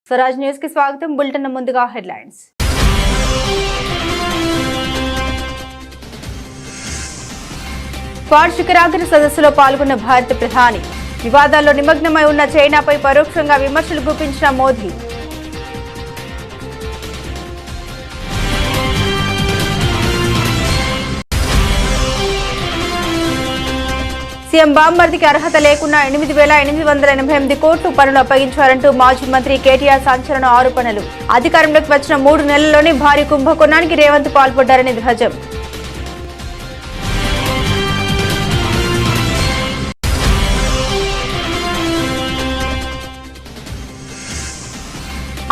Swaraj news కి స్వాగతం. Bulletin ముందుగా హెడ్లైన్స్. క్వాడ్ శిఖరాగ్ర సదస్సులో పాల్గొన్న భారత ప్రధాని. వివాదాల్లో నిమగ్నమై ఉన్న చైనాపై పరోక్షంగా విమర్శలు గుప్పించిన మోదీ. సీఎం బామ్మర్దికి అర్హత లేకున్నా 8,888 కోట్లు పనులు అప్పగించారంటూ మాజీ మంత్రి కేటీఆర్ సంచలన ఆరోపణలు. అధికారంలోకి వచ్చిన 3 నెలల్లోనే భారీ కుంభకోణానికి రేవంత్ పాల్పడ్డారని ధ్వజం.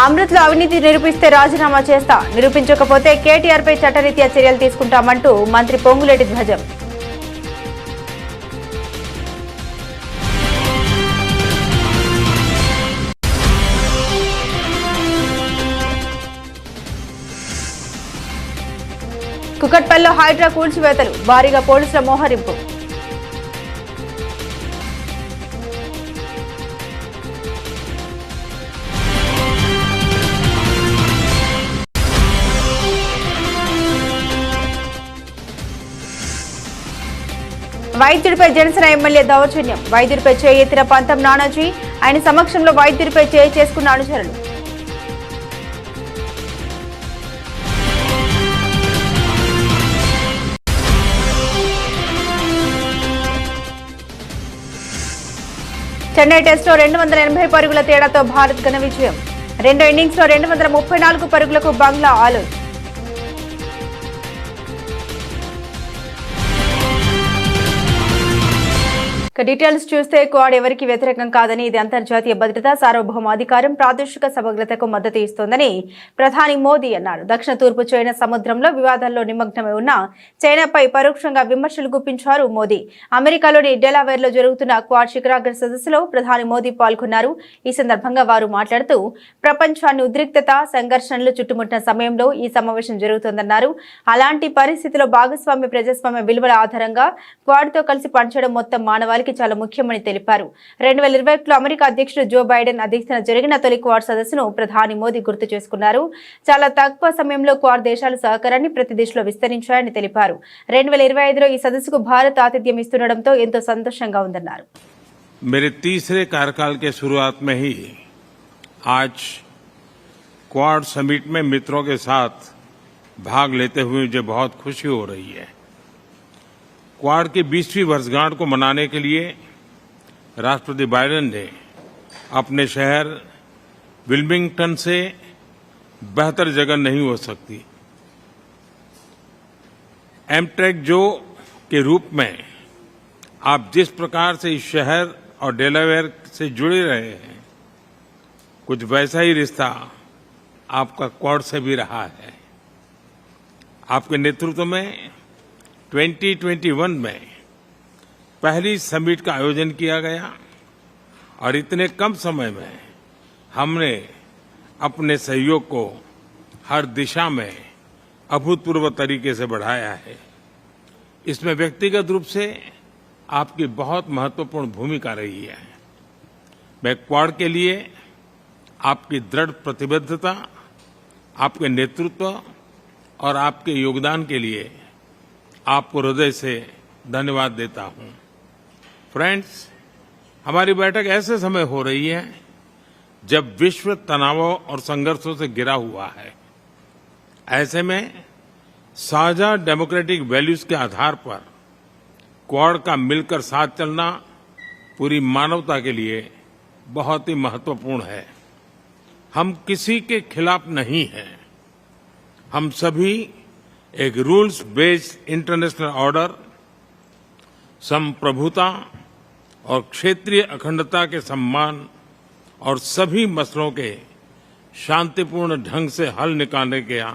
అమృత్లో అవినీతి నిరూపిస్తే రాజీనామా చేస్తా, నిరూపించకపోతే కేటీఆర్ పై చట్టరీత్యా చర్యలు తీసుకుంటామంటూ మంత్రి పొంగులేటి ధ్వజం. కుకట్పల్లిలో హైడ్రా కూల్చివేతలు, భారీగా పోలీసుల మోహరింపు. వైద్యుడిపై జనసేన ఎమ్మెల్యే దౌర్జన్యం. వైద్యుడిపై చేయెత్తిన పంతం నానాజీ. ఆయన సమక్షంలో వైద్యుడిపై చేసుకున్న అనుచరులు. చెన్నై టెస్టులో 280 పరుగుల తేడాతో భారత్ ఘన విజయం. రెండో ఇన్నింగ్స్ లో 234 పరుగులకు బంగ్లా ఆలౌట్. డీటెయిల్స్ చూస్తే క్వాడ్ ఎవరికి వ్యతిరేకం కాదని, ఇది అంతర్జాతీయ భద్రత, సార్వభౌమాధికారం, ప్రాదేశిక సమగ్రతకు మద్దతు ఇస్తోందని ప్రధాని మోదీ అన్నారు. దక్షిణ తూర్పు చైనా సముద్రంలో వివాదాల్లో నిమగ్నమై ఉన్న చైనాపై పరోక్షంగా విమర్శలు గుప్పించారు మోదీ. అమెరికాలోని డెలావేర్ లో జరుగుతున్న క్వాడ్ శిఖరాగ్ర సదస్సులో ప్రధాని మోదీ పాల్గొన్నారు. ఈ సందర్భంగా వారు మాట్లాడుతూ ప్రపంచాన్ని ఉద్రిక్తత, సంఘర్షణలు చుట్టుముట్టిన సమయంలో ఈ సమావేశం జరుగుతోందన్నారు. అలాంటి పరిస్థితిలో భాగస్వామ్య ప్రజాస్వామ్య విలువల ఆధారంగా క్వాడ్ తో కలిసి పనిచేయడం మొత్తం మానవాళికి చాలా ముఖ్యమని తెలిపారు. 2021లో అమెరికా అధ్యక్షుడు జో బైడెన్ అధ్యక్షతన జరిగిన తొలి క్వాడ్ సదస్సును ప్రధాని మోదీ గుర్తు చేసుకున్నారు. చాలా తక్కువ సమయంలో క్వాడ్ దేశాలు సహకారాన్ని ప్రతి దిశలో విస్తరించాయని తెలిపారు. 2025లో ఈ సదస్సుకు భారత్ ఆతిథ్యం ఇస్తుండటంతో ఎంతో సంతోషంగా ఉందన్నారు. मेरे तीसरे कार्यकाल के शुरुआत में ही आज क्वाड समिट में मित्रों के साथ भाग लेते हुए मुझे बहुत खुशी हो रही है. क्वाड की 20वीं वर्षगांठ को मनाने के लिए राष्ट्रपति बाइडेन ने अपने शहर विल्मिंगटन से बेहतर जगह नहीं हो सकती. एमट्रेक जो के रूप में आप जिस प्रकार से इस शहर और डेलावेयर से जुड़े रहे हैं, कुछ वैसा ही रिश्ता आपका क्वाड से भी रहा है. आपके नेतृत्व में 2021 में पहली समिट का आयोजन किया गया और इतने कम समय में हमने अपने सहयोग को हर दिशा में अभूतपूर्व तरीके से बढ़ाया है. इसमें व्यक्तिगत रूप से आपकी बहुत महत्वपूर्ण भूमिका रही है. मैं क्वाड के लिए आपकी दृढ़ प्रतिबद्धता, आपके नेतृत्व और आपके योगदान के लिए आपको हृदय से धन्यवाद देता हूं. फ्रेंड्स, हमारी बैठक ऐसे समय हो रही है जब विश्व तनावों और संघर्षों से घिरा हुआ है. ऐसे में साझा डेमोक्रेटिक वैल्यूज के आधार पर क्वाड का मिलकर साथ चलना पूरी मानवता के लिए बहुत ही महत्वपूर्ण है. हम किसी के खिलाफ नहीं हैं. हम सभी एक रूल्स बेस्ड इंटरनेशनल ऑर्डर, संप्रभुता और क्षेत्रीय अखंडता के सम्मान और सभी मसलों के शांतिपूर्ण ढंग से हल निकालने का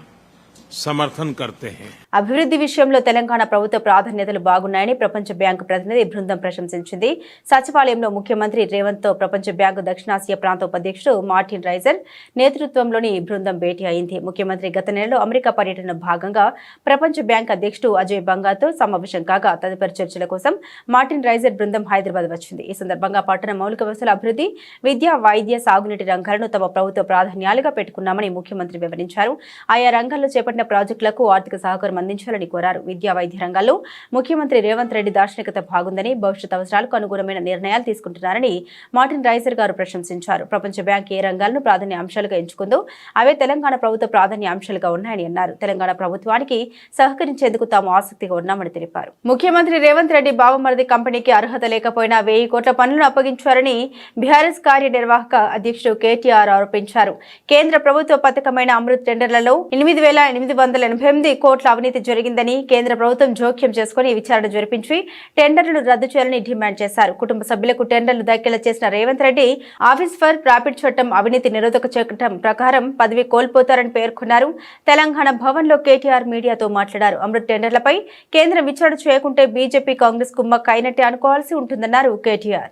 समर्थन करते हैं। అభివృద్ధి విషయంలో తెలంగాణ ప్రభుత్వ ప్రాధాన్యతలు బాగున్నాయని ప్రపంచ బ్యాంకు ప్రతినిధి బృందం ప్రశంసించింది. సచివాలయంలో ముఖ్యమంత్రి రేవంత్ తో ప్రపంచ బ్యాంకు దక్షిణాసియా ప్రాంత ఉపాధ్యక్షుడు మార్టిన్ రైజర్ నేతృత్వంలోని బృందం భేటీ అయింది. ముఖ్యమంత్రి గత నెలలో అమెరికా పర్యటన భాగంగా ప్రపంచ బ్యాంక్ అధ్యక్షుడు అజయ్ బంగాతో సమావేశం కాగా తదుపరి చర్చల కోసం మార్టిన్ రైజర్ బృందం హైదరాబాద్ వచ్చింది. ఈ సందర్భంగా పట్టణ మౌలిక వసతుల అభివృద్ధి, విద్య, వైద్య, సాగునీటి రంగాలను తమ ప్రభుత్వ ప్రాధాన్యాలుగా పెట్టుకున్నామని ముఖ్యమంత్రి వివరించారు. ఆయా రంగాల్లో చేపట్టిన ప్రాజెక్టులకు ఆర్థిక సహకారం అందించాలని కోరారు. విద్యా, వైద్య రంగాల్లో ముఖ్యమంత్రి రేవంత్ రెడ్డి దార్శనికత బాగుందని, భవిష్యత్ అవసరాలకు అనుగుణమైన నిర్ణయాలు తీసుకుంటున్నారని మార్టిన్ రైజర్ గారు ప్రశంసించారు. ప్రపంచ బ్యాంక్ ఏ రంగాలను ప్రాధాన్య అంశాలుగా ఎంచుకుందో అవే తెలంగాణ ప్రభుత్వ ప్రాధాన్య అంశాలుగా ఉన్నాయని అన్నారు. తెలంగాణ ప్రభుత్వానికి సహకరించేందుకు తాము ఆసక్తిగా ఉన్నామని తెలిపారు. ముఖ్యమంత్రి రేవంత్ రెడ్డి బావమరిది కంపెనీకి అర్హత లేకపోయినా 1000 కోట్ల పనులను అప్పగించారని బీఆర్ఎస్ కార్యనిర్వాహక అధ్యక్షుడు కేటీఆర్ ఆరోపించారు. కేంద్ర ప్రభుత్వ పథకమైన అమృత్ టెండర్లలో 8,888 కోట్ల అవినీతి జరిగిందని, కేంద్ర ప్రభుత్వం జోక్యం చేసుకుని విచారణ జరిపించి టెండర్లను రద్దు చేయాలని డిమాండ్ చేశారు. కుటుంబ సభ్యులకు టెండర్లు దక్కేలా చేసిన Revanth Reddy office for profit చట్టం, అవినీతి నిరోధక చట్టం ప్రకారం పదవి కోల్పోతారని పేర్కొన్నారు. తెలంగాణ భవన్ లో కేటీఆర్ మీడియాతో మాట్లాడారు. అమృత్ టెండర్లపై కేంద్రం విచారణ చేయకుంటే బీజేపీ, కాంగ్రెస్ కుమ్మక్క అయినట్టే అనుకోవాల్సి ఉంటుందన్నారు కేటీఆర్.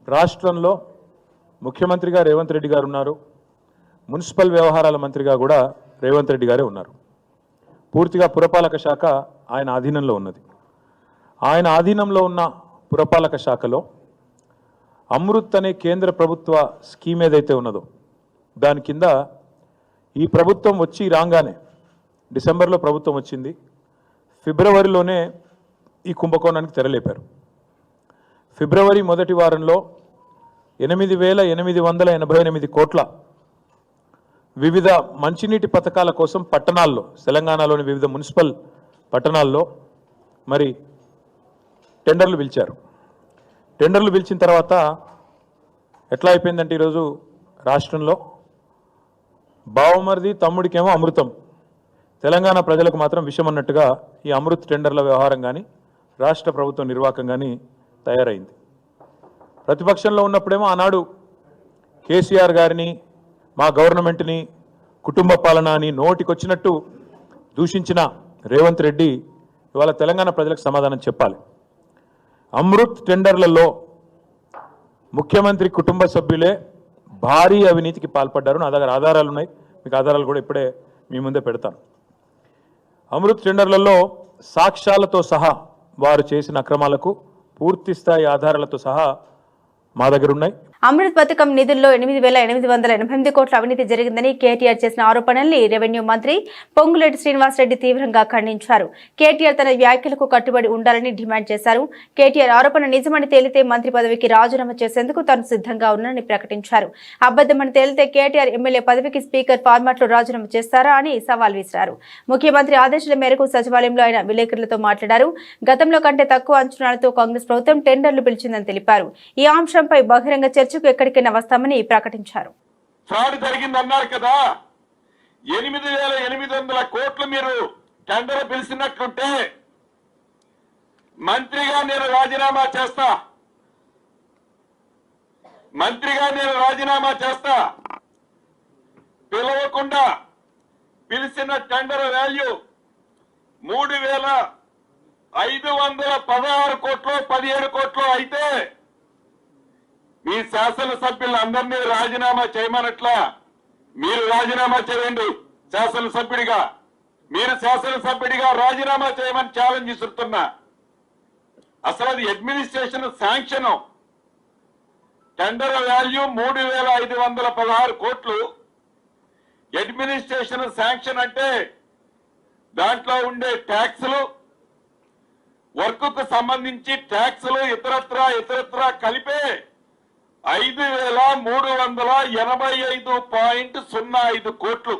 రాష్ట్రంలో ముఖ్యమంత్రిగా రేవంత్ రెడ్డి గారు ఉన్నారు. మున్సిపల్ వ్యవహారాల మంత్రిగా కూడా రేవంత్ రెడ్డి గారే ఉన్నారు. పూర్తిగా పురపాలక శాఖ ఆయన ఆధీనంలో ఉన్నది. ఆయన ఆధీనంలో ఉన్న పురపాలక శాఖలో అమృత్ అనే కేంద్ర ప్రభుత్వ స్కీమ్ ఏదైతే ఉన్నదో దాని కింద ఈ ప్రభుత్వం వచ్చి రాగానే, డిసెంబర్లో ప్రభుత్వం వచ్చింది, ఫిబ్రవరిలోనే ఈ కుంభకోణానికి తెరలేపారు. ఫిబ్రవరి మొదటి వారంలో 8,888 కోట్ల వివిధ మంచినీటి పథకాల కోసం పట్టణాల్లో, తెలంగాణలోని వివిధ మున్సిపల్ పట్టణాల్లో మరి టెండర్లు పిలిచారు. టెండర్లు పిలిచిన తర్వాత ఎట్లా అయిపోయిందంటే ఈరోజు రాష్ట్రంలో బావమరిది తమ్ముడికేమో అమృతం, తెలంగాణ ప్రజలకు మాత్రం విషం అన్నట్టుగా ఈ అమృత్ టెండర్ల వ్యవహారం కానీ రాష్ట్ర ప్రభుత్వ నిర్వాహకం కానీ తయారైంది. ప్రతిపక్షంలో ఉన్నప్పుడేమో ఆనాడు కేసీఆర్ గారిని, మా గవర్నమెంట్ని కుటుంబ పాలన అని నోటికొచ్చినట్టు దూషించిన రేవంత్ రెడ్డి ఇవాళ తెలంగాణ ప్రజలకు సమాధానం చెప్పాలి. అమృత్ టెండర్లలో ముఖ్యమంత్రి కుటుంబ సభ్యులే భారీ అవినీతికి పాల్పడ్డారు. నా దగ్గర ఆధారాలు ఉన్నాయి, మీకు ఆధారాలు కూడా ఇప్పుడే మీ ముందే పెడతాను. అమృత్ టెండర్లలో సాక్ష్యాలతో సహా వారు చేసిన అక్రమాలకు పూర్తి స్థాయి ఆధారాలతో సహా మా దగ్గర ఉన్నాయి. అమృత్ పథకం నిధుల్లో 8,888 కోట్ల అవినీతి జరిగిందని కేటీఆర్ చేసిన ఆరోపణల్ని రెవెన్యూ మంత్రి పొంగులేటి శ్రీనివాసరెడ్డి తీవ్రంగా ఖండించారు. కేటీఆర్ తన వ్యాఖ్యలకు కట్టుబడి ఉండాలని డిమాండ్ చేశారు. కేటీఆర్ ఆరోపణ నిజమని తేలితే మంత్రి పదవికి రాజీనామా చేసేందుకు తాను సిద్ధంగా ఉన్నానని ప్రకటించారు. అబద్ధమని తేలితే కేటీఆర్ ఎమ్మెల్యే పదవికి స్పీకర్ ఫార్మాట్ లో రాజీనామా చేస్తారా అని సవాల్ విసిరారు. ముఖ్యమంత్రి ఆదేశాల మేరకు సచివాలయంలో ఆయన విలేకరులతో మాట్లాడారు. గతంలో కంటే తక్కువ అంచనాలతో కాంగ్రెస్ ప్రభుత్వం టెండర్లు పిలిచిందని తెలిపారు. ఈ అంశంపై బహిరంగ చర్చకు ఎక్కడికైనా వస్తామని ప్రకటించారు. ఫ్రాడ్ జరిగిందన్నారు కదా, 8,800 కోట్లు మీరు టెండర్ పిలిచినట్లుంటే మంత్రిగా నేను రాజీనామా చేస్తా, పిలవకుండా పిలిచిన టెండర్ వాల్యూ 3,516 కోట్లు 17 కోట్లు అయితే మీ శాసనసభ్యులందరినీ రాజీనామా చేయమనట్లా మీరు రాజీనామా చేయండి. శాసనసభ్యుడిగా రాజీనామా చేయమని ఛాలెంజ్ ఇస్తున్నా. అసలు అది అడ్మినిస్ట్రేషన్ శాంక్షన్. టెండర్ వాల్యూ 3,516 కోట్లు. అడ్మినిస్ట్రేషన్ శాంక్షన్ అంటే దాంట్లో ఉండే ట్యాక్సులు, వర్క్ కు సంబంధించి ట్యాక్సులు ఇతరత్రా కలిపే 5,385.05 కోట్లు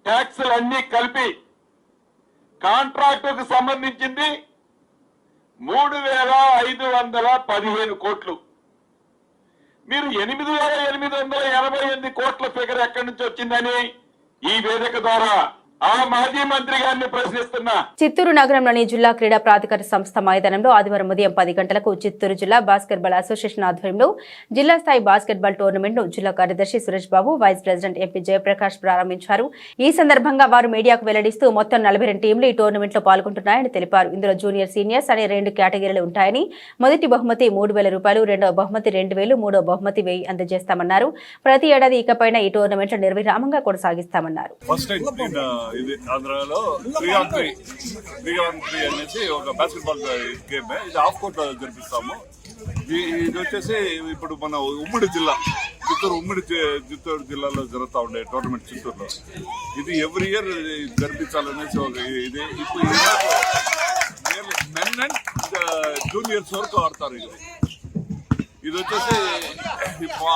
ట్యాక్సులన్నీ కలిపి. కాంట్రాక్టుకు సంబంధించింది 3,515 కోట్లు. మీరు 8,888 కోట్ల ఫిగర్ ఎక్కడి నుంచి వచ్చిందని ఈ వేదిక ద్వారా ఆ మాజీ మంత్రి గారిని ప్రశ్నిస్తున్నా. చిత్తూరు నగరంలోని జిల్లా క్రీడా ప్రాధికార సంస్థ మైదానంలో ఆదివారం ఉదయం 10 గంటలకు చిత్తూరు జిల్లా బాస్కెట్బాల్ అసోసియేషన్ ఆధ్వర్యంలో జిల్లా స్థాయి బాస్కెట్బాల్ టోర్నమెంట్ ను జిల్లా కార్యదర్శి Suresh Babu, vice president MP Jayaprakash ప్రారంభించారు. ఈ సందర్భంగా వారు మీడియాకు వెల్లడిస్తూ మొత్తం 42 టీంలు ఈ టోర్నమెంట్ లో పాల్గొంటున్నాయని తెలిపారు. ఇందులో జూనియర్, సీనియర్స్ అనే 2 కేటగిరీలు ఉంటాయని, మొదటి బహుమతి 3,000 రూపాయలు, రెండవ బహుమతి 2,000, మూడవ బహుమతి 1,000 అందజేస్తామన్నారు. ప్రతి ఏడాది ఇకపైన ఈ టోర్నమెంట్ నిర్విరామంగా కొనసాగిస్తామన్నారు. ఇది ఆంధ్రాలో 3-on-3 అనేసి ఒక బాస్కెట్బాల్ గేమ్. ఇది హాఫ్ కోర్ట్ జరిపిస్తాము. ఇది వచ్చేసి ఇప్పుడు మన ఉమ్మడి జిల్లా చిత్తూరు జిల్లాలో జరుగుతూ ఉండే టోర్నమెంట్ చిత్తూరులో. ఇది ఎవ్రీ ఇయర్ జరిపించాలనేసి ఒక ఇది. ఇప్పుడు మెన్ అండ్ జూనియర్స్ వరకు ఆడతారు. ఇది వచ్చేసి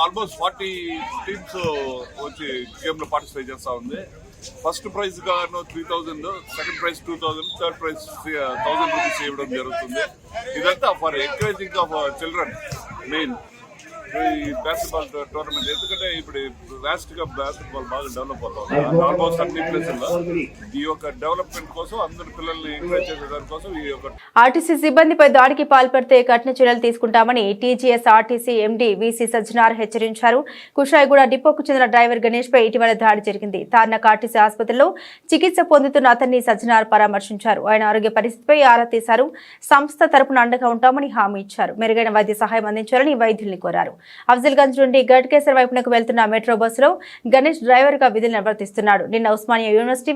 ఆల్మోస్ట్ 40 టీమ్స్ వచ్చి గేమ్ లో పార్టిసిపేట్ చేస్తా ఉంది. ఫస్ట్ ప్రైజ్ గాను 3,000, second prize 2,000, third prize 1,000 rupees ఇవ్వడం జరుగుతుంది. ఇదంతా for encouraging of children main ఈ బాస్కెట్బాల్ టోర్నమెంట్. ఎందుకంటే ఇప్పుడు వాస్ట్ గా బాస్కెట్బాల్ బాగా డెవలప్ అవుతుంది ఆల్మోస్ట్ అన్ని ప్లేసుల్లో. ఈ యొక్క డెవలప్మెంట్ కోసం అందరి పిల్లల్ని ఎంకరేజ్ చేసే దానికోసం ఈ యొక్క ఆర్టీసీ సిబ్బందిపై దాడికి పాల్పడితే కఠిన చర్యలు తీసుకుంటామని TGS RTC MD VC Sajjanar హెచ్చరించారు. కుషాయిగూడ డిపోకు చెందిన డ్రైవర్ గణేష్ పై ఇటీవల దాడి జరిగింది. తార్నాక ఆర్టీసీ ఆసుపత్రిలో చికిత్స పొందుతున్న అతన్ని సజ్జనార్ పరామర్శించారు. ఆయన ఆరోగ్య పరిస్థితిపై ఆరా తీశారు. సంస్థ తరపున అండగా ఉంటామని హామీ ఇచ్చారు. మెరుగైన వైద్య సహాయం అందించాలని వైద్యుల్ని కోరారు. అఫ్జల్గంజ్ నుండి గట్కేసర్ వైపునకు వెళ్తున్న మెట్రో బస్సులో గణేష్ డ్రైవర్ గా విధులు నిర్వర్తిస్తున్నాడు. నిన్న ఉస్మానియా యూనివర్సిటీ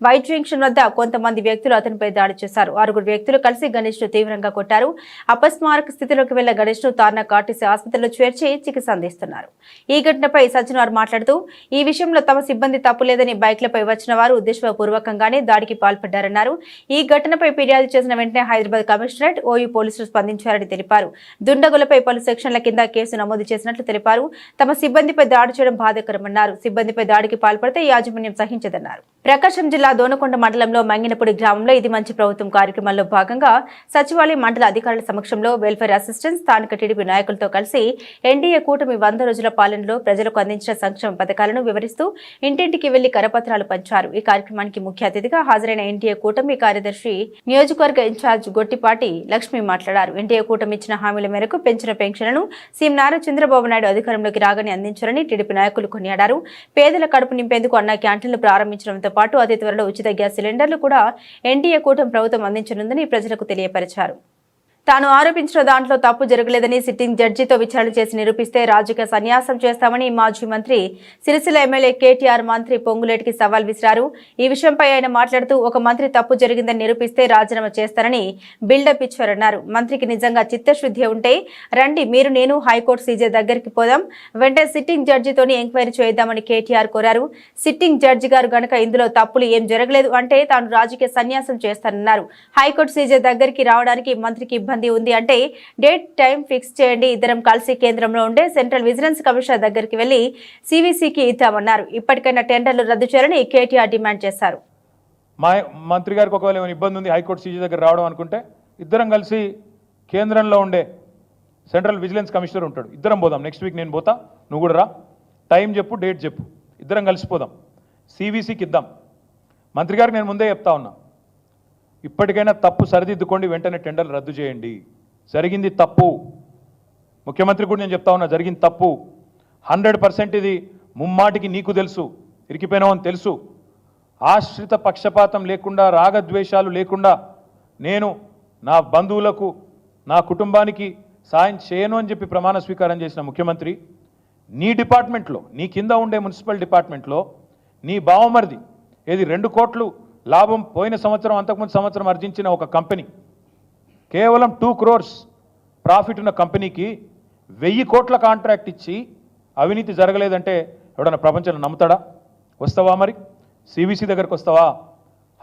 వై జంక్షన్ వద్ద కొంతమంది వ్యక్తులు అతనిపై దాడి చేశారు. 6 వ్యక్తులు కలిసి గణేష్ ను తీవ్రంగా కొట్టారు. అపస్మారక స్థితిలోకి వెళ్ల గణేష్ ను తార్నాక ఆర్టీసీ ఆసుపత్రిలో చేర్చి చికిత్స అందిస్తున్నారు. ఈ ఘటనపై సజ్జనార్ మాట్లాడుతూ ఈ విషయంలో తమ సిబ్బంది తప్పులేదని బైక్లపై వచ్చిన వారు ఉద్దేశపూర్వకంగానే దాడికి పాల్పడ్డారన్నారు. ఈ ఘటనపై ఫిర్యాదు చేసిన వెంటనే హైదరాబాద్ కమిషనరేట్ ఓయూ పోలీసులు స్పందించారని తెలిపారు. దుండగులపై పలు సెక్షన్ల కింద కేసు నమోదు చేసినట్లు తెలిపారు. తమ సిబ్బందిపై దాడి చేయడం బాధాకరమన్నారు. సిబ్బందిపై దాడికి పాల్పడితే యాజమాన్యం సహించదన్నారు. ప్రకాశం జిల్లా దోనకొండ మండలంలో మంగినపూడి గ్రామంలో ఇది మంచి ప్రభుత్వం కార్యక్రమంలో భాగంగా సచివాలయం మండల అధికారుల సమక్షంలో వెల్ఫేర్ అసిస్టెంట్స్ స్థానిక టీడీపీ నాయకులతో కలిసి ఎన్డీఏ కూటమి 100 రోజుల పాలనలో ప్రజలకు అందించిన సంక్షేమ పథకాలను వివరిస్తూ ఇంటింటికి వెళ్లి కరపత్రాలు పంచారు. ఈ కార్యక్రమానికి ముఖ్య అతిథిగా హాజరైన ఎన్డీఏ కూటమి కార్యదర్శి నియోజకవర్గ ఇన్ఛార్జ్ గొట్టిపాటి లక్ష్మి మాట్లాడారు. ఎన్డీఏ కూటమి ఇచ్చిన హామీల మేరకు పెంచిన పెన్షన్లను సీఎం నారా చంద్రబాబు నాయుడు అధికారంలోకి రాగానే అందించారని టీడీపీ నాయకులు కొనియాడారు. పేదల కడుపు నింపేందుకు అన్న క్యాంటీన్లు ప్రారంభించడంతో పాటు అతి త్వరలో ఉచిత గ్యాస్ సిలిండర్లు కూడా ఎన్డీఏ కూటమి ప్రభుత్వం అందించనుందని ప్రజలకు తెలియపరిచారు. తాను ఆరోపించిన దాంట్లో తప్పు జరగలేదని సిట్టింగ్ జడ్జితో విచారణ చేసి నిరూపిస్తే రాజకీయ సన్యాసం చేస్తామని మాజీ మంత్రి సిరిసిల్ల ఎమ్మెల్యే కేటీఆర్ మంత్రి పొంగులేటికి సవాల్ విసిరారు. ఈ విషయంపై ఆయన మాట్లాడుతూ ఒక మంత్రి తప్పు జరిగిందని నిరూపిస్తే రాజీనామా చేస్తారని బిల్డప్ ఇచ్చారన్నారు. మంత్రికి నిజంగా చిత్తశుద్ధి ఉంటే రండి, మీరు నేను హైకోర్టు సీజే దగ్గరికి పోదాం, వెంటనే సిట్టింగ్ జడ్జితోని ఎంక్వైరీ చేద్దామని కేటీఆర్ కోరారు. సిట్టింగ్ జడ్జి గారు గనక ఇందులో తప్పులు ఏం జరగలేదు అంటే తాను రాజకీయ సన్యాసం చేస్తానన్నారు. హైకోర్టు సీజే దగ్గరికి రావడానికి మంత్రికి ఉంది అంటే డేట్ టైం ఫిక్స్ చేయండి, ఇద్దరం కలిసి కేంద్రంలో ఉండే సెంట్రల్ విజిలెన్స్ కమిషనర్ దగ్గరికి వెళ్లి సివిసికి ఇద్దామన్నారు. ఇప్పటికైనా టెండర్లు రద్దు చేయాలని కేటీఆర్ డిమాండ్ చేశారు. మా మంత్రి గారికి ఒకవేళ ఏమైనా ఇబ్బంది ఉంది హైకోర్టు సీజీ దగ్గర రావడం అనుకుంటే ఇద్దరం కలిసి కేంద్రంలో ఉండే సెంట్రల్ విజిలెన్స్ కమిషనర్ ఉంటాడు, ఇద్దరం పోదాం. నెక్స్ట్ వీక్ నేను పోతా, నువ్వు కూడా రా, టైం చెప్పు, డేట్ చెప్పు, ఇద్దరం కలిసిపోదాం, సివిసికి ఇద్దాం. మంత్రి గారికి నేను ముందే చెప్తా ఉన్నా, ఇప్పటికైనా తప్పు సరిదిద్దుకోండి, వెంటనే టెండర్లు రద్దు చేయండి. జరిగింది తప్పు. ముఖ్యమంత్రి కూడా నేను చెప్తా ఉన్నా, జరిగింది తప్పు 100%. ఇది ముమ్మాటికి నీకు తెలుసు, ఇరికిపోయినావని తెలుసు. ఆశ్రిత పక్షపాతం లేకుండా, రాగద్వేషాలు లేకుండా నేను నా బంధువులకు, నా కుటుంబానికి సాయం చేయను అని చెప్పి ప్రమాణ స్వీకారం చేసిన ముఖ్యమంత్రి, నీ డిపార్ట్మెంట్లో, నీ కింద ఉండే మున్సిపల్ డిపార్ట్మెంట్లో నీ బావమరిది ఏది 2 కోట్లు లాభం పోయిన సంవత్సరం, అంతకుముందు సంవత్సరం ఆర్జించిన ఒక కంపెనీ, కేవలం 2 crores ప్రాఫిట్ ఉన్న కంపెనీకి 1000 కోట్ల కాంట్రాక్ట్ ఇచ్చి అవినీతి జరగలేదంటే ఎవడన్నా ప్రపంచంలో నమ్ముతాడా? వస్తావా మరి? సివిసి దగ్గరకు వస్తావా?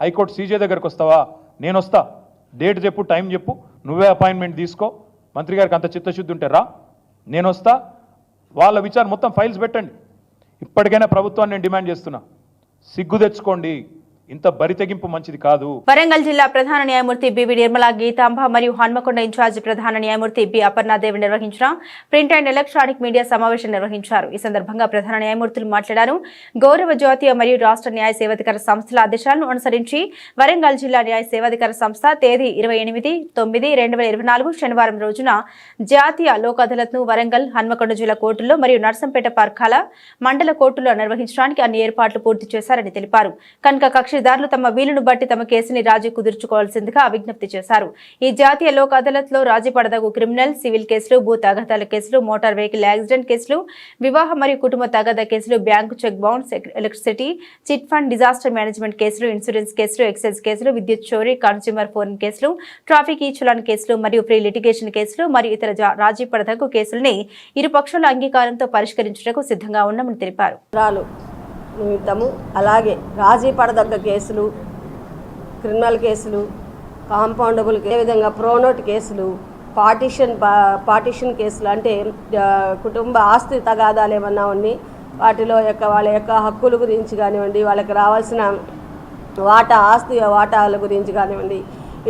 హైకోర్టు సీజే దగ్గరకు వస్తావా? నేను వస్తా, డేట్ చెప్పు, టైం చెప్పు, నువ్వే అపాయింట్మెంట్ తీసుకో. మంత్రి గారికి అంత చిత్తశుద్ధి ఉంటే రా, నేను వస్తా, వాళ్ళ విచారణ మొత్తం ఫైల్స్ పెట్టండి. ఇప్పటికైనా ప్రభుత్వాన్ని నేను డిమాండ్ చేస్తున్నా, సిగ్గు తెచ్చుకోండి. ఇంత బరితెగింపు మంచిది కాదు. వరంగల్ జిల్లా ప్రధాన న్యాయమూర్తి బివి నిర్మలా గీతాంబ మరియు హన్మకొండ ఇన్ఛార్జి ప్రధాన న్యాయమూర్తి బి అపర్ణాదేవి నిర్వహించిన ప్రింట్ అండ్ ఎలక్ట్రానిక్ మీడియా సమావేశం నిర్వహించారు. ఈ సందర్భంగా ప్రధాన న్యాయమూర్తులు మాట్లాడారు. గౌరవ జాతీయ మరియు రాష్ట్ర న్యాయ సేవాధికార సంస్థల ఆదేశాలను అనుసరించి వరంగల్ జిల్లా న్యాయ సేవాధికార సంస్థ తేదీ 28/9/2024 శనివారం రోజున జాతీయ లోక్ అదాలత్ను వరంగల్, హన్మకొండ జిల్లా కోర్టుల్లో మరియు నర్సంపేట పర్కాల మండల కోర్టుల్లో నిర్వహించడానికి అన్ని ఏర్పాట్లు పూర్తి చేశారని తెలిపారు. కనుక కక్షిదారులు తమ వీలును బట్టి తమ కేసుని రాజీ కుదుర్చుకోవాల్సిందిగా విజ్ఞప్తి చేశారు. ఈ జాతీయ లోక్ అదాలత్ లో రాజీ పడదగు క్రిమినల్, సివిల్ కేసులు, భూ తగాదాల కేసులు, మోటార్ వెహికల్ యాక్సిడెంట్ కేసులు, వివాహ మరియు కుటుంబ తగాదా కేసులు, bank cheque bounce, electricity, chit fund, disaster management కేసులు, ఇన్సూరెన్స్ కేసులు, ఎక్సైజ్ కేసులు, విద్యుత్ చోరీ, కన్స్యూమర్ ఫోన్ కేసులు, ట్రాఫిక్ ఈ చలాన్ కేసులు మరియు ప్రీ లిటిగేషన్ కేసులు మరియు ఇతర రాజీ పడదగు కేసుల్ని ఇరు పక్షాల అంగీకారంతో పరిష్కరించుటకు సిద్ధంగా ఉన్నామని తెలిపారు. నిమిత్తము అలాగే రాజీ పడదగ్గ కేసులు, క్రిమినల్ కేసులు, కాంపౌండబుల్, అదేవిధంగా ప్రోనోట్ కేసులు, పార్టిషన్ కేసులు అంటే కుటుంబ ఆస్తి తగాదాలు ఏమన్నా ఉన్నాయి వాటిలో వాళ్ళ యొక్క హక్కుల గురించి కానివ్వండి, వాళ్ళకి రావాల్సిన వాటాల గురించి కానివ్వండి,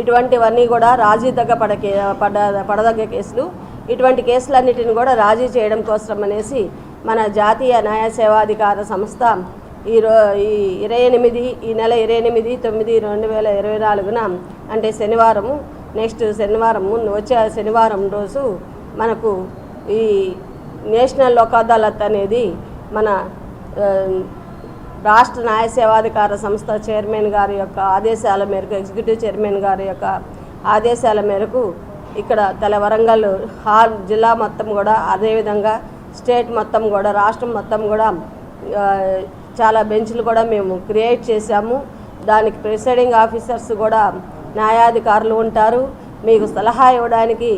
ఇటువంటివన్నీ కూడా రాజీ పడదగ్గ కేసులు. ఇటువంటి కేసులన్నిటిని కూడా రాజీ చేయడం కోసం అనేసి మన జాతీయ న్యాయ సేవాధికార సంస్థ ఈ నెల 28/9/2024 అంటే శనివారము, నెక్స్ట్ శనివారం వచ్చే శనివారం రోజు మనకు ఈ నేషనల్ లోక్ అదాలత్ అనేది మన రాష్ట్ర న్యాయ సేవాధికార సంస్థ చైర్మన్ గారి యొక్క ఆదేశాల మేరకు, ఎగ్జిక్యూటివ్ చైర్మన్ గారి యొక్క ఆదేశాల మేరకు ఇక్కడ వరంగల్ జిల్లా మొత్తం కూడా, అదేవిధంగా స్టేట్ మొత్తం కూడా, రాష్ట్రం మొత్తం కూడా చాలా బెంచ్లు కూడా మేము క్రియేట్ చేశాము. దానికి ప్రిసైడింగ్ ఆఫీసర్స్ కూడా న్యాయాధికారులు ఉంటారు. మీకు సలహా ఇవ్వడానికి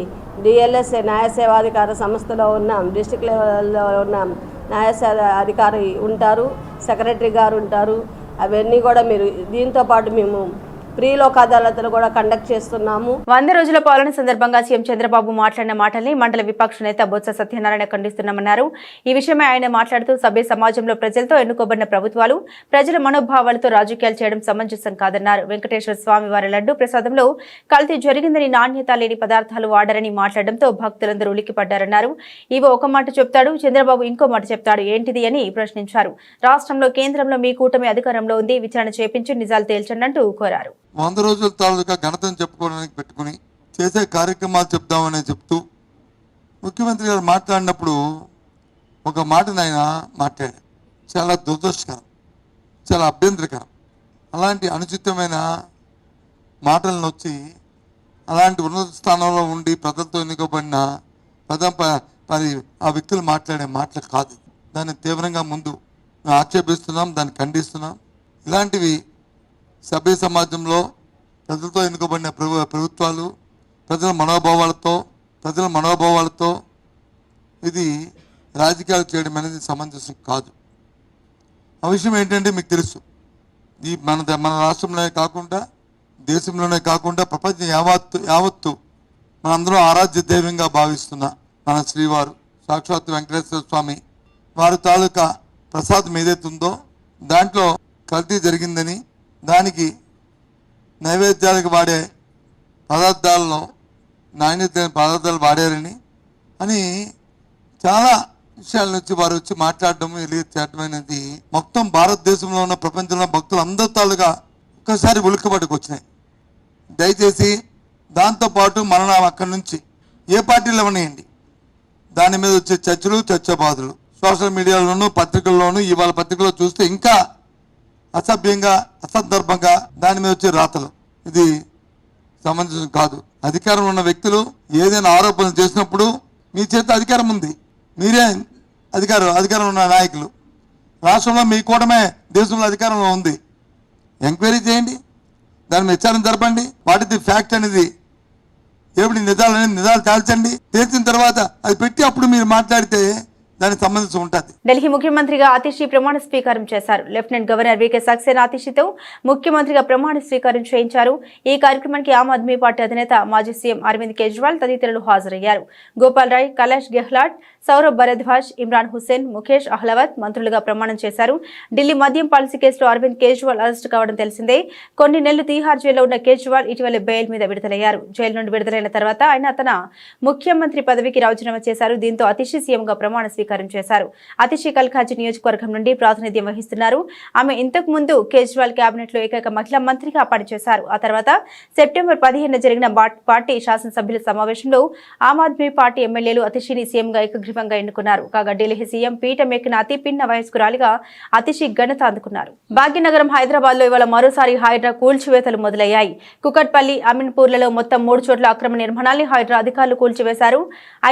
డిఎల్ఎస్ఏ న్యాయ సేవాధికార సంస్థలో ఉన్న డిస్ట్రిక్ట్ లెవెల్లో ఉన్న న్యాయ అధికారి ఉంటారు, సెక్రటరీ గారు ఉంటారు. అవన్నీ కూడా మీరు దీంతో పాటు మేము ప్రీ లోక్ అదాలత్లు కూడా కండక్ట్ చేస్తున్నాము. 100 రోజుల పాలన సందర్భంగా సీఎం చంద్రబాబు మాట్లాడిన మాటల్ని మండల విపక్ష నేత బొత్స సత్యనారాయణ ఖండిస్తున్నామన్నారు. ఈ విషయమై ఆయన మాట్లాడుతూ సభ్య సమాజంలో ప్రజలతో ఎన్నుకోబడిన ప్రభుత్వాలు ప్రజల మనోభావాలతో రాజకీయాలు చేయడం సమంజసం కాదన్నారు. వెంకటేశ్వర స్వామి వారి లడ్డు ప్రసాదంలో కల్తీ జరిగిందని, నాణ్యత లేని పదార్థాలు వాడారని మాట్లాడడంతో భక్తులందరూ ఉలిక్కిపడ్డారన్నారు. ఇవో ఒక మాట చెప్తాడు, చంద్రబాబు ఇంకో మాట చెప్తాడు, ఏంటిది అని ప్రశ్నించారు. రాష్ట్రంలో కేంద్రంలో మీ కూటమి అధికారంలో ఉంది, విచారణ చేపించి నిజాలు తేల్చండి అంటూ కోరారు. 100 రోజుల తాలూకా ఘనతను చెప్పుకోవడానికి పెట్టుకుని చేసే కార్యక్రమాలు చెప్దామని చెప్తూ ముఖ్యమంత్రి గారు మాట్లాడినప్పుడు ఒక మాటను ఆయన మాట్లాడారు. చాలా దురదృష్టకరం, చాలా అభ్యంతరకరం. అలాంటి అనుచితమైన మాటలను వచ్చి అలాంటి ఉన్నత స్థానంలో ఉండి ప్రజలతో ఎన్నుకోబడిన మరి ఆ వ్యక్తులు మాట్లాడే మాటలు కాదు. దాన్ని తీవ్రంగా ముందు ఆక్షేపిస్తున్నాం, దాన్ని ఖండిస్తున్నాం. ఇలాంటివి సభ్య సమాజంలో ప్రజలతో ఎన్నుకోబడిన ప్రభుత్వాలు ప్రజల మనోభావాలతో ఇది రాజకీయాలు చేయడం అనేది సమంజసం కాదు. ఆ విషయం ఏంటంటే మీకు తెలుసు, ఈ మన రాష్ట్రంలోనే కాకుండా దేశంలోనే కాకుండా ప్రపంచం యావత్తు మనందరం ఆరాధ్య దైవంగా భావిస్తున్న మన శ్రీవారు సాక్షాత్ వెంకటేశ్వర స్వామి వారి తాలూకా ప్రసాదం ఏదైతే ఉందో దాంట్లో కల్తీ జరిగిందని, దానికి నైవేద్యాలకు వాడే పదార్థాలలో నాణ్యత పదార్థాలు వాడారని అని చాలా విషయాల నుంచి వారు వచ్చి మాట్లాడడం చేయడం అనేది మొత్తం భారతదేశంలో ఉన్న ప్రపంచంలో భక్తులు అందరి తాలుగా ఒక్కసారి ఉలిక్కబడికి వచ్చినాయి. దయచేసి దాంతోపాటు మనం అక్కడి నుంచి ఏ పార్టీలు ఇవ్వనియండి, దాని మీద వచ్చే చర్చబాదులు సోషల్ మీడియాలోనూ పత్రికల్లోనూ, ఇవాళ పత్రికలో చూస్తే ఇంకా అసభ్యంగా అసందర్భంగా దాని మీద వచ్చే రాతలు, ఇది సమంజసం కాదు. అధికారంలో ఉన్న వ్యక్తులు ఏదైనా ఆరోపణలు చేసినప్పుడు మీ చేత అధికారం ఉంది, మీరే అధికారం ఉన్న నాయకులు, రాష్ట్రంలో మీ కూటమే దేశంలో అధికారంలో ఉంది. ఎంక్వైరీ చేయండి, దాని విచారణ జరపండి, వాటిది ఫ్యాక్ట్ అనేది ఏమిటి నిజాలు తేల్చండి. తేల్చిన తర్వాత అది పెట్టి అప్పుడు మీరు మాట్లాడితే దానికి సంబంధించి ఉంటుంది. ఢిల్లీ ముఖ్యమంత్రిగా ఆతిషి ప్రమాణ స్వీకారం చేశారు. లెఫ్టినెంట్ గవర్నర్ వికే సక్సేనా ఆతిషితో ముఖ్యమంత్రిగా ప్రమాణ స్వీకారం చేయించారు. ఈ కార్యక్రమానికి ఆమ్ ఆద్మీ పార్టీ అధినేత మాజీ సీఎం అరవింద్ కేజ్రీవాల్ తదితరులు హాజరయ్యారు. గోపాల్ రాయ్, కైలాష్ గెహ్లాట్, సౌరభ్ భరద్వాజ్, ఇమ్రాన్ హుస్సేన్, ముఖేష్ అహ్లవత్ మంత్రులుగా ప్రమాణం చేశారు. ఢిల్లీ మద్యం పాలసీ కేసులో అరవింద్ కేజ్రీవాల్ అరెస్టు కావడం తెలిసిందే. కొన్ని నెలలు తీహార్ జైల్లో ఉన్న కేజ్రీవాల్ ఇటీవల బెయిల్ మీద విడుదలయ్యారు. జైలు నుండి విడుదలైన తర్వాత ఆయన తన ముఖ్యమంత్రి పదవికి రాజీనామా చేశారు. దీంతో అతిషి సీఎంగా ప్రమాణ స్వీకారం చేశారు. అతిషి కల్కాజీ నియోజకవర్గం నుండి ప్రాతినిధ్యం వహిస్తున్నారు. ఆమె ఇంతకు ముందు కేజ్రీవాల్ కేబినెట్ లో ఏకైక మహిళా మంత్రిగా పనిచేశారు. ఆ తర్వాత సెప్టెంబర్ 15న జరిగిన పార్టీ శాసనసభ్యుల సమావేశంలో ఆమ్ ఆద్మీ పార్టీ ఎమ్మెల్యేలు అతిషిని సీఎంగా ఏకగ్రీవంగా ఎన్నుకున్నారు. కాగా ఢిల్లీ సీఎం పీఠం ఎక్కిన అతి పిన్న వయస్కురాలిగా అతిషి ఘనత అందుకున్నారు. భాగ్యనగరం హైదరాబాద్ లో ఇవాళ మరోసారి హైడ్రా కూల్చివేతలు మొదలయ్యాయి. కుకట్పల్లి, అమీన్పూర్లలో మొత్తం 3 చోట్ల అక్రమ నిర్మాణాన్ని హైడ్రా అధికారులు కూల్చివేశారు.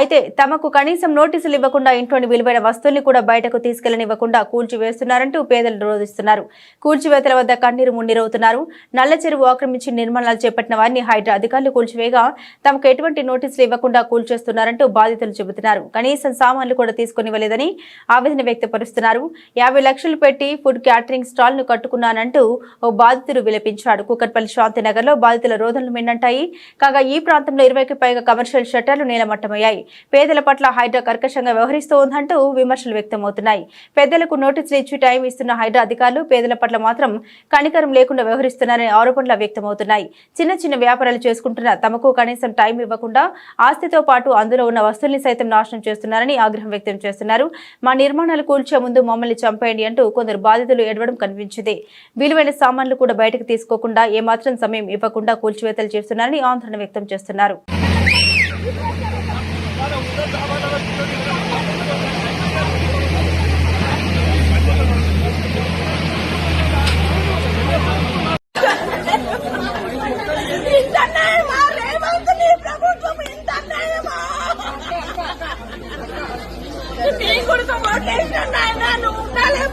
అయితే తమకు కనీసం నోటీసులు ఇవ్వకుండా ఇంట్లోని విలువైన వస్తువుల్ని కూడా బయటకు తీసుకెళ్లనివ్వకుండా కూల్చివేస్తున్నారంటూ పేదలు రోధిస్తున్నారు. కూల్చివేతల వద్ద కన్నీరు మున్నీరవుతున్నారు. నల్ల చెరువు ఆక్రమించి నిర్మాణాలు చేపట్టిన వారిని హైడ్రా అధికారులు కూల్చివేయగా తమకు ఎటువంటి నోటీసులు ఇవ్వకుండా కూల్చేస్తున్నారంటూ బాధితులు చెబుతున్నారు. కనీసం సామాన్లు కూడా తీసుకునివ్వలేదని ఆవేదన వ్యక్తపరుస్తున్నారు. 50 లక్షలు పెట్టి ఫుడ్ క్యాటరింగ్ స్టాల్ ను కట్టుకున్నానంటూ ఓ బాధితుడు విలపించాడు. కుకట్పల్లి శాంతినగర్ లో బాధితుల రోదనలు మిన్నంటాయి. కాగా ఈ ప్రాంతంలో 20కి పైగా కమర్షియల్ షట్టర్లు నేలమట్టమయ్యాయి. పేదల పట్ల హైడ్రా కర్కశంగా వ్యవహరిస్తూ ఉందంటూ విమర్శలు వ్యక్తమవుతున్నాయి. పెద్దలకు నోటీసులు ఇచ్చి టైం ఇస్తున్న హైడ్రా అధికారులు పేదల పట్ల మాత్రం కనికరం లేకుండా వ్యవహరిస్తున్నారనే ఆరోపణలు వ్యక్తమవుతున్నాయి. చిన్న చిన్న వ్యాపారాలు చేసుకుంటున్న తమకు కనీసం టైం ఇవ్వకుండా ఆస్తితో పాటు అందులో ఉన్న వస్తువుల్ని సైతం నాశనం చేస్తున్నారని ఆగ్రహం వ్యక్తం చేస్తున్నారు. మా నిర్మాణాలు కూల్చే ముందు మమ్మల్ని చంపేయండి అంటూ కొందరు బాధితులు ఏడవడం కనిపించింది. విలువైన సామాన్లు కూడా బయటకు తీసుకోకుండా ఏమాత్రం సమయం ఇవ్వకుండా కూల్చివేతలు చేస్తున్నారని ఆందోళన వ్యక్తం చేస్తున్నారు.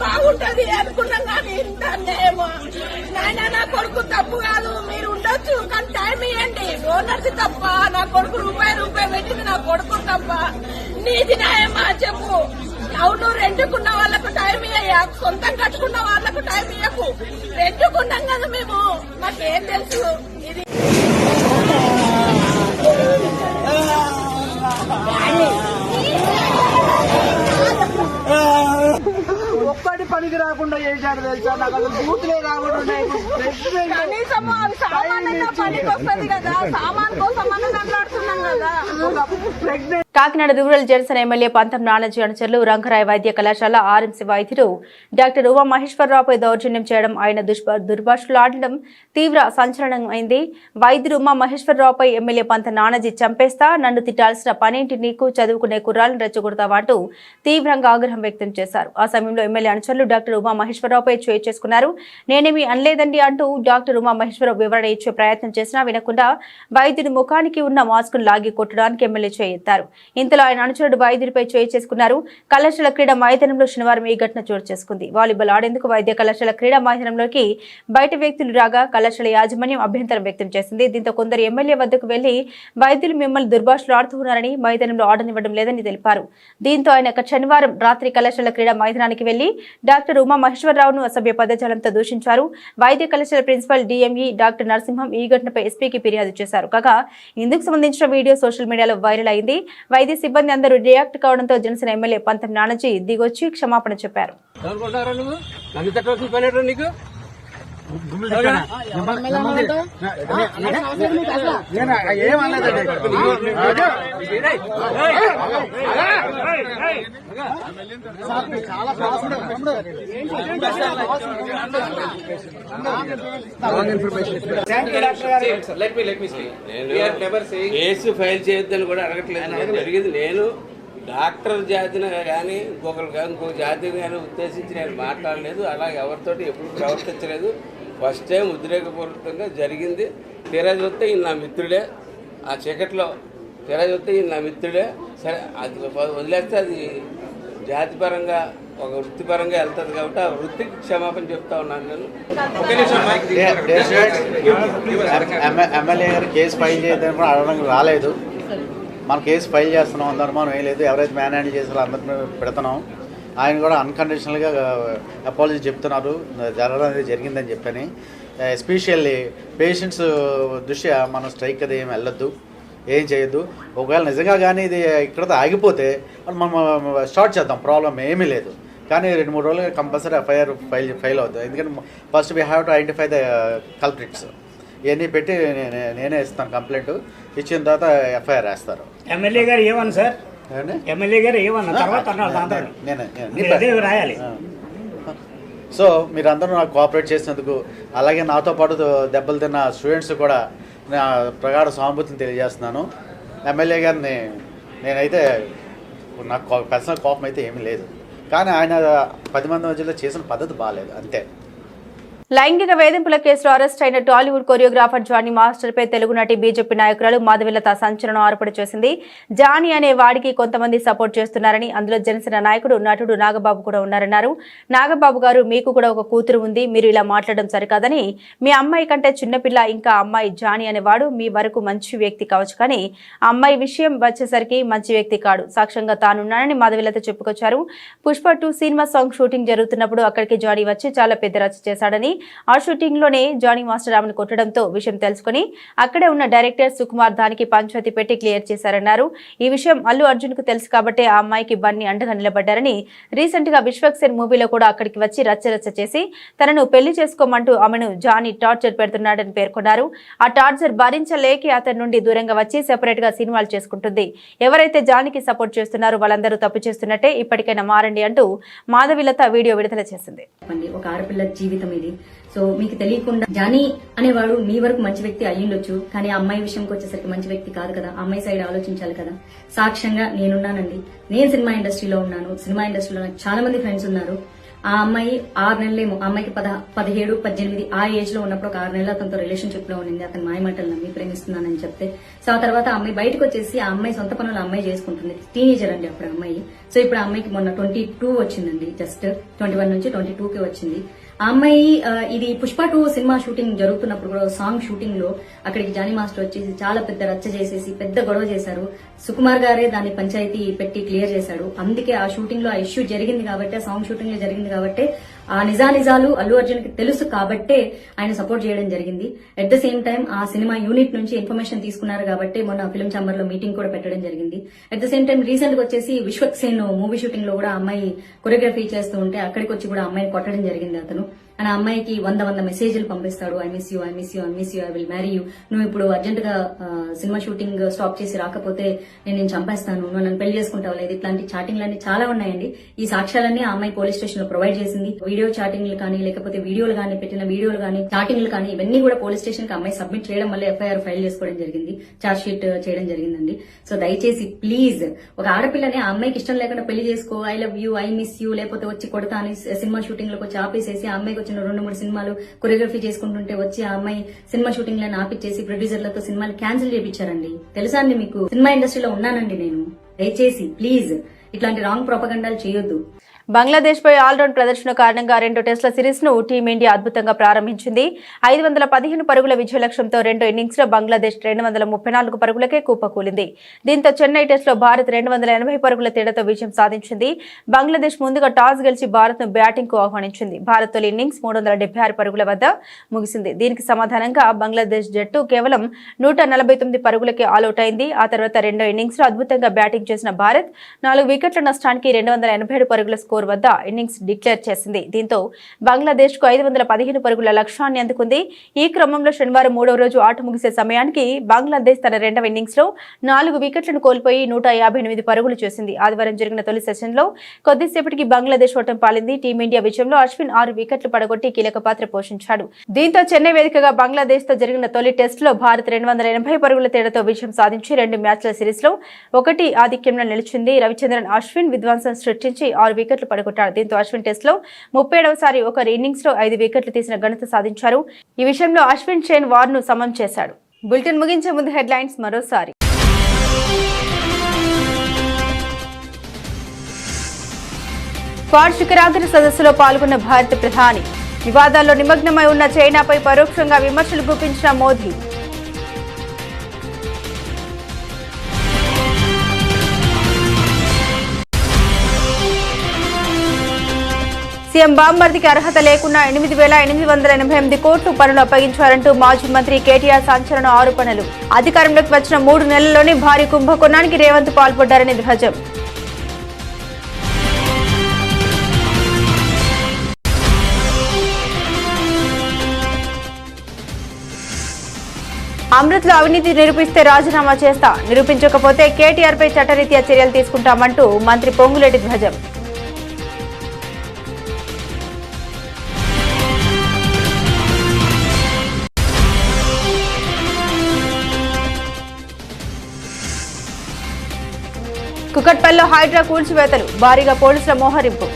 బాగుంటది అనుకున్నాం కానీ ఇంతనేమో నాయన నా కొడుకు తప్పు కాదు, మీరు ఉండొచ్చు కానీ టైం ఇవ్వండి. ఓనర్స్ తప్ప, నా కొడుకు రూపాయి పెట్టింది నా కొడుకు తప్ప. నీది న్యాయమా చెప్పు. అవును, రెండుకున్న వాళ్ళకు టైం ఇయ్య, సొంతం కట్టుకున్న వాళ్ళకు టైం ఇయ్యకు. రెండుకున్నాం కదా మేము, మాకేం తెలుసు. ఇది ఒక్కటి పనికి రాకుండా చేశాడు తెలుసా. నాకు అసలు బూతులే రాకుండా కనీసం సామాన్యంగా పనికి వస్తుంది కదా, సామాన్ కోసం మనం మాట్లాడుతున్నాం కదా. కాకినాడ రూరల్ జనసేన ఎమ్మెల్యే పంతం నానాజీ అనుచరులు రంగరాయ వైద్య కళాశాల ఆర్ఎంసీ వైద్యుడు డాక్టర్ ఉమా మహేశ్వరరావుపై దౌర్జన్యం చేయడం, ఆయన దుర్భాషలు ఆడడం తీవ్ర సంచలనమైంది. వైద్యుడు ఉమా మహేశ్వరరావుపై ఎమ్మెల్యే పంతం నానాజీ చంపేస్తా, నన్ను తిట్టాల్సిన పనేంటి నీకు, చదువుకునే కుర్రాలను రెచ్చగొడతావంటూ తీవ్రంగా ఆగ్రహం వ్యక్తం చేశారు. ఆ సమయంలో ఎమ్మెల్యే అనుచరులు డాక్టర్ ఉమా మహేశ్వరరావుపై చేయి చేసుకున్నారు. నేనేమి అనలేదండి అంటూ డాక్టర్ ఉమా మహేశ్వరరావు వివరణ ఇచ్చే ప్రయత్నం చేసినా వినకుండా వైద్యుడి ముఖానికి ఉన్న మాస్కును లాగి కొట్టడానికి ఎమ్మెల్యే చేయెత్తారు. ఇంతలో ఆయన అనుచరుడు వైద్యుడిపై చేయి చేసుకున్నారు. కళాశాల క్రీడా మైదానంలో శనివారం ఈ ఘటన చోటు చేసుకుంది. వాలీబాల్ ఆడేందుకు వైద్య కళాశాల క్రీడా మైదానంలోకి బయట వ్యక్తులు రాగా కళాశాల యాజమాన్యం అభ్యంతరం వ్యక్తం చేసింది. దీంతో కొందరు ఎమ్మెల్యే వద్దకు వెళ్లి వైద్యులు మిమ్మల్ని దుర్భాషలు ఆడుతున్నారని, మైదానంలో ఆడనివ్వడం లేదని తెలిపారు. దీంతో ఆయన శనివారం రాత్రి కళాశాల క్రీడా మైదానానికి వెళ్లి డాక్టర్ ఉమా మహేశ్వరరావును అసభ్య పదజాలంతో దూషించారు. వైద్య కళాశాల ప్రిన్సిపల్ డిఎంఈ డాక్టర్ నరసింహం ఈ ఘటనపై ఎస్పీకి ఫిర్యాదు చేశారు. కాగా ఇందుకు సంబంధించిన వీడియో సోషల్ మీడియాలో వైరల్ అయింది. వైద్య సిబ్బంది అందరూ రియాక్ట్ కావడంతో జనసేన ఎమ్మెల్యే పంతం నానాజీ దిగొచ్చి క్షమాపణ చెప్పారు. కేసు ఫైల్ చేయొద్దని కూడా అడగట్లేదు. జరిగింది నేను డాక్టర్ జాతిని కానీ ఇంకో జాతి కానీ ఉద్దేశించి నేను మాట్లాడలేదు. అలా ఎవరితోటి ఎప్పుడు ప్రవర్తించలేదు. ఫస్ట్ టైం ఉద్రేకపూర్వకంగా జరిగింది. తీరా చూస్తే ఈయన నా మిత్రుడే. ఆ చీకట్లో తీరా చూస్తే ఈయన నా మిత్రుడే. సరే, అది వదిలేస్తే అది జాతిపరంగా ఒక వృత్తిపరంగా వెళ్తుంది కాబట్టి ఆ వృత్తికి క్షమాపణ చెప్తా ఉన్నాను నేను. ఎమ్మెల్యే గారు కేసు ఫైల్ చేయడానికి అడగడానికి రాలేదు. మన కేసు ఫైల్ చేస్తున్నాం, అందరూ మనం ఏం లేదు, ఎవరైతే మ్యాన్ హ్యాండిల్ చేసారో అందరినీ పెడుతున్నాం. ఆయన కూడా అన్కండిషనల్గా అపాలజీ చెప్తున్నారు, జరగడం అనేది జరిగిందని చెప్పని. ఎస్పెషల్లీ పేషెంట్స్ దృష్ట్యా మనం స్ట్రైక్ అది ఏమి వెళ్ళొద్దు, ఏం చేయొద్దు. ఒకవేళ నిజంగా కానీ ఇది ఇక్కడతో ఆగిపోతే మనం స్టార్ట్ చేద్దాం, ప్రాబ్లం ఏమీ లేదు. కానీ 2-3 రోజులుగా కంపల్సరీ ఎఫ్ఐఆర్ ఫైల్ అవుతుంది. ఎందుకంటే first we have to identify the culprits. ఇవన్నీ పెట్టి నేనే ఇస్తాను కంప్లైంట్, ఇచ్చిన తర్వాత ఎఫ్ఐఆర్ వేస్తారు. ఎమ్మెల్యే గారు ఏమన్నా సార్, ఎమ్మెల్యే గారు ఏమన్నా తర్వాత నేనే రాయాలి. సో మీరందరూ నాకు కోఆపరేట్ చేసినందుకు, అలాగే నాతో పాటు దెబ్బలు తిన్న స్టూడెంట్స్ కూడా నా ప్రగాఢ సానుభూతిని తెలియజేస్తున్నాను. ఎమ్మెల్యే గారిని నేనైతే నాకు పర్సనల్ కోపం అయితే ఏమీ లేదు, కానీ ఆయన 10 మంది మధ్యలో చేసిన పద్ధతి బాగాలేదు అంతే. లైంగిక వేధింపుల కేసులో అరెస్ట్ అయిన టాలీవుడ్ కొరియోగ్రాఫర్ జానీ మాస్టర్ పై తెలుగు నటి బీజేపీ నాయకురాలు మాధవిలత సంచలనం ఆరోపణ చేసింది. జానీ అనే వాడికి కొంతమంది సపోర్ట్ చేస్తున్నారని, అందులో జనసేన నాయకుడు నటుడు నాగబాబు కూడా ఉన్నారన్నారు. నాగబాబు గారు, మీకు కూడా ఒక కూతురు ఉంది, మీరు ఇలా మాట్లాడడం సరికాదని, మీ అమ్మాయి కంటే చిన్నపిల్ల, ఇంకా అమ్మాయి జానీ అనేవాడు మీ వరకు మంచి వ్యక్తి కావచ్చు, కానీ ఆ అమ్మాయి విషయం వచ్చేసరికి మంచి వ్యక్తి కాడు, సాక్ష్యంగా తానున్నానని మాధవిలత చెప్పుకొచ్చారు. పుష్ప 2 సినిమా సాంగ్ షూటింగ్ జరుగుతున్నప్పుడు అక్కడికి జానీ వచ్చి చాలా పెద్ద రచ్చ చేశాడని, ఆ షూటింగ్ లోనే జానీ మాస్టర్ ఆమెను కొట్టడంతో విషయం తెలుసుకుని అక్కడే ఉన్న డైరెక్టర్ సుకుమార్ దానికి పంచాయతీ పెట్టి క్లియర్ చేశారన్నారు. ఈ విషయం అల్లు అర్జున్ కు తెలుసు కాబట్టి ఆ అమ్మాయికి బన్నీ అండగా నిలబడ్డారని, రీసెంట్ గా విశ్వక్సేన్ మూవీలో కూడా అక్కడికి వచ్చి రచ్చరచ్చ చేసి తనను పెళ్లి చేసుకోమంటూ ఆమెను జానీ టార్చర్ పెడుతున్నాడని పేర్కొన్నారు. ఆ టార్చర్ భరించలేక అతని నుండి దూరంగా వచ్చి సెపరేట్ గా సినిమాలు చేసుకుంటుంది. ఎవరైతే జానీకి సపోర్ట్ చేస్తున్నారో వాళ్ళందరూ తప్పు చేస్తున్నట్టే, ఇప్పటికైనా మారండి అంటూ మాధవిలత వీడియో విడుదల చేసింది. ఒక ఆడపిల్ల జీవితం ఇది. సో మీకు తెలియకుండా జానీ అనేవాడు మీ వరకు మంచి వ్యక్తి అయ్యుండొచ్చు, కానీ ఆ అమ్మాయి విషయంకి వచ్చేసరికి మంచి వ్యక్తి కాదు కదా. అమ్మాయి సైడ్ ఆలోచించాలి కదా. సాక్ష్యంగా నేనున్నానండి, నేను సినిమా ఇండస్ట్రీలో ఉన్నాను. సినిమా ఇండస్ట్రీలో నాకు చాలా మంది ఫ్రెండ్స్ ఉన్నారు. ఆ అమ్మాయి 6 నెలలేమో, ఆ అమ్మాయికి 17, 18 ఆ ఏజ్ లో ఉన్నప్పుడు ఒక 6 నెలలు అతనితో రిలేషన్షిప్ లో ఉండింది. అతని మాయమాటలు నమ్మి ప్రేమిస్తున్నానని చెప్తే, సో ఆ తర్వాత ఆ అమ్మాయి బయటకు వచ్చేసి ఆ అమ్మాయి సొంత పనులు అమ్మాయి చేసుకుంటుంది. టీనేజర్ అండి అప్పుడు అమ్మాయి. సో ఇప్పుడు ఆ అమ్మాయికి మొన్న 22 వచ్చిందండి, జస్ట్ 21 నుంచి 22కి వచ్చింది. ఆ అమ్మాయి ఇది పుష్ప 2 సినిమా షూటింగ్ జరుగుతున్నప్పుడు కూడా సాంగ్ షూటింగ్ లో అక్కడికి జానీ మాస్టర్ వచ్చేసి చాలా పెద్ద రచ్చ చేసేసి పెద్ద గొడవ చేశారు. సుకుమార్ గారే దాన్ని పంచాయతీ పెట్టి క్లియర్ చేశాడు. అందుకే ఆ షూటింగ్ లో ఆ ఇష్యూ జరిగింది కాబట్టి, ఆ సాంగ్ షూటింగ్ లో జరిగింది కాబట్టి, ఆ నిజాలు అల్లు అర్జున్ కి తెలుసు కాబట్టే ఆయన సపోర్ట్ చేయడం జరిగింది. అట్ ద సేమ్ టైం ఆ సినిమా యూనిట్ నుంచి ఇన్ఫర్మేషన్ తీసుకున్నారు కాబట్టి మొన్న ఫిల్మ్ ఛాంబర్ లో మీటింగ్ కూడా పెట్టడం జరిగింది. At the same time recent గా వచ్చేసి విశ్వక్సేన్ మూవీ షూటింగ్ లో కూడా అమ్మాయి కొరియోగ్రఫీ చేస్తూ ఉంటే అక్కడికి వచ్చి కూడా అమ్మాయిని కొట్టడం జరిగింది అతను. అండ్ ఆ అమ్మాయికి 100 మెసేజ్లు పంపిస్తాడు. I miss you, I miss you, I miss you, I will marry you, నువ్వు ఇప్పుడు అర్జెంట్ గా సినిమా షూటింగ్ స్టాప్ చేసి రాకపోతే నేను చంపేస్తాను, నువ్వు నన్ను పెళ్లి చేసుకుంటావు లేదు, ఇట్లాంటి చాటింగ్లన్నీ చాలా ఉన్నాయండి. ఈ సాక్ష్యాలన్నీ ఆ అమ్మాయి పోలీస్ స్టేషన్ లో ప్రొవైడ్ చేసింది. వీడియో చాటింగ్లు కానీ, లేకపోతే వీడియోలు కానీ, పెట్టిన వీడియోలు కానీ, చాటింగ్లు కానీ, ఇవన్నీ కూడా పోలీస్ స్టేషన్ కి అమ్మాయి సబ్మిట్ చేయడం వల్ల ఎఫ్ఐఆర్ ఫైల్ చేసుకోవడం జరిగింది, చార్జ్ షీట్ చేయడం జరిగిందండి. సో దయచేసి ప్లీజ్, ఒక ఆడపిల్లని ఆ అమ్మాయికి ఇష్టం లేకుండా పెళ్లి చేసుకో, I love you, I miss you, లేకపోతే వచ్చి కొడతా అని సినిమా షూటింగ్ లోకి వచ్చి ఆపేసేసి ఆ అమ్మాయికి వచ్చిన 2-3 సినిమాలు కొరియోగ్రఫీ చేసుకుంటుంటే వచ్చి ఆ అమ్మాయి సినిమా షూటింగ్ లను ఆపిచ్చేసి ప్రొడ్యూసర్లతో సినిమాలు క్యాన్సిల్ చేయించారండి. తెలుసా అండి మీకు? సినిమా ఇండస్ట్రీలో ఉన్నానండి నేను. దయచేసి ప్లీజ్ ఇట్లాంటి రాంగ్ ప్రొపగండాలు చేయొద్దు. బంగ్లాదేశ్ పై ఆల్రౌండ్ ప్రదర్శన కారణంగా 2 టెస్టుల సిరీస్ ను టీమిండియా అద్భుతంగా ప్రారంభించింది. 515 పరుగుల విజయ లక్ష్యంతో 2 ఇన్నింగ్స్ లో బంగ్లాదేశ్ 234 పరుగులకే కుప్పకూలింది. దీంతో చెన్నై టెస్ట్ లో భారత్ 280 పరుగుల తేడాతో విజయం సాధించింది. బంగ్లాదేశ్ ముందుగా టాస్ గెలిచి భారత్ ను బ్యాటింగ్ కు ఆహ్వానించింది. భారత్ తొలి ఇన్నింగ్స్ 376 పరుగుల వద్ద ముగిసింది. దీనికి సమాధానంగా బంగ్లాదేశ్ జట్టు కేవలం 149 పరుగులకే ఆల్అౌట్ అయింది. ఆ తర్వాత 2వ ఇన్నింగ్స్ లో అద్భుతంగా బ్యాటింగ్ చేసిన భారత్ 4 వికెట్ల నష్టానికి 287 పరుగుల స్కోర్ వద్ద ఇన్నింగ్స్ డిక్లేర్ చేసింది. దీంతో బంగ్లాదేశ్ కు 515 పరుగుల లక్ష్యాన్ని అందుకుంది. ఈ క్రమంలో శనివారం 3వ రోజు ఆట ముగిసే సమయానికి బంగ్లాదేశ్ తన 2వ ఇన్నింగ్స్ లో 4 వికెట్లను కోల్పోయి 158 పరుగులు చేసింది. ఆదివారం జరిగిన తొలి సెషన్ లో కొద్దిసేపటికి బంగ్లాదేశ్ ఓటమి పాలింది. టీమిండియా విజయంలో అశ్విన్ 6 వికెట్లు పడగొట్టి కీలక పాత్ర పోషించాడు. దీంతో చెన్నై వేదికగా బంగ్లాదేశ్ తో జరిగిన తొలి టెస్ట్ లో భారత్ 280 పరుగుల తేడాతో విజయం సాధించి 2 మ్యాచ్ల సిరీస్ లో 1 ఆధిక్యంలో నిలిచింది. రవిచంద్రన్ అశ్విన్ విధ్వంసం సృష్టించి 6 వికెట్లు పడగొట్టాడు. దీంతో అశ్విన్ టెస్ట్ లో 37వసారి ఒక ఇన్నింగ్స్ లో 5 వికెట్లు తీసిన ఘనత సాధించారు. ఈ విషయంలో అశ్విన్ షేన్ వార్ ను సమం చేశాడు. బులెటిన్ ముగించే ముందు హెడ్లైన్స్ మరోసారి. క్వాడ్ శిఖరాగ్ర సదస్సులో పాల్గొన్న భారత ప్రధాని. వివాదాల్లో నిమగ్నమై ఉన్న చైనాపై పరోక్షంగా విమర్శలు గుప్పించిన మోదీ. సీఎం బామ్మర్దికి అర్హత లేకున్నా 8,888 కోట్లు పనులు అప్పగించారంటూ మాజీ మంత్రి కేటీఆర్ సంచలన ఆరోపణలు. అధికారంలోకి వచ్చిన 3 నెలల్లోనే భారీ కుంభకోణానికి రేవంత్ పాల్పడ్డారని ధ్వజం. అమృత్లో అవినీతి నిరూపిస్తే రాజీనామా చేస్తా, నిరూపించకపోతే కేటీఆర్ పై చట్టరీత్యా చర్యలు తీసుకుంటామంటూ మంత్రి పొంగులేటి ధ్వజం. కుకట్పల్లిలో హైడ్రా కూల్చివేతలు, భారీగా పోలీసుల మోహరింపు.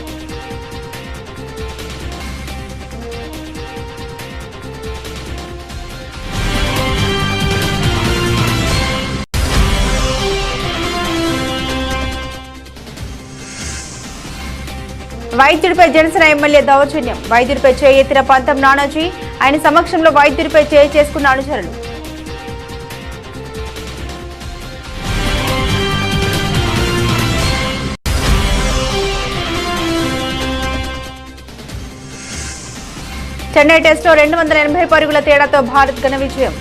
వైద్యుడిపై జనసేన ఎమ్మెల్యే దౌర్జన్యం, వైద్యుడిపై చేయి ఎత్తిన పంతం నానాజీ, ఆయన సమక్షంలో వైద్యుడిపై చేయి చేసుకున్న అనుచరులు. చెన్నై టెస్ట్లో 280 పరుగుల తేడాతో భారత్ ఘన విజయం.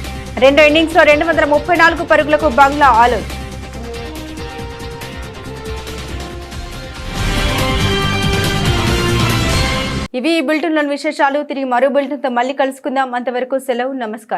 2 ఇన్నింగ్స్లో 234 పరుగులకు బంగ్లా ఆలౌట్. ఇవి ఈ బులెటిన్లోని విశేషాలు. తిరిగి మరో బులెటిన్తో మళ్ళీ కలుసుకుందాం. అంతవరకు సెలవు, నమస్కారం.